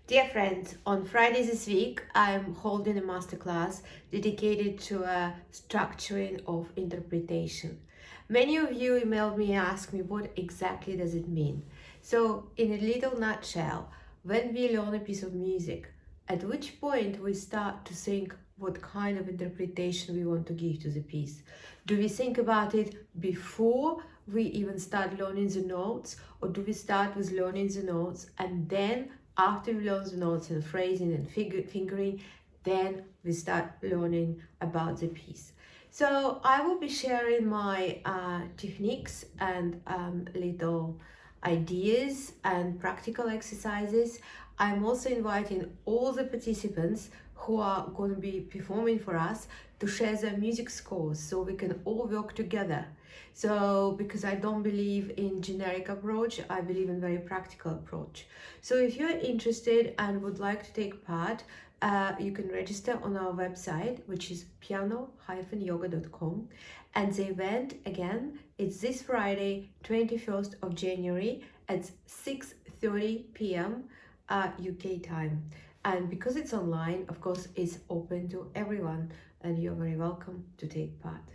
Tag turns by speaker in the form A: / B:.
A: Dear friends, on Friday this week, I'm holding a masterclass dedicated to a structuring of interpretation. Many of you emailed me and asked me what exactly does it mean. So, in a little nutshell, when we learn a piece of music, at which point we start to think what kind of interpretation we want to give to the piece. Do we think about it before we even start learning the notes, or do we start with learning the notes and then after we learn the notes and phrasing and fingering, then we start learning about the piece? So I will be sharing my techniques and little ideas and practical exercises. I'm also inviting all the participants who are going to be performing for us to share their music scores so we can all work together. So because I don't believe in generic approach, I believe in very practical approach. So if you're interested and would like to take part, you can register on our website, which is piano-yoga.com. And the event, again, it's this Friday, 21st of January at 6:30 p.m. UK time. And because it's online, of course, it's open to everyone, and you're very welcome to take part.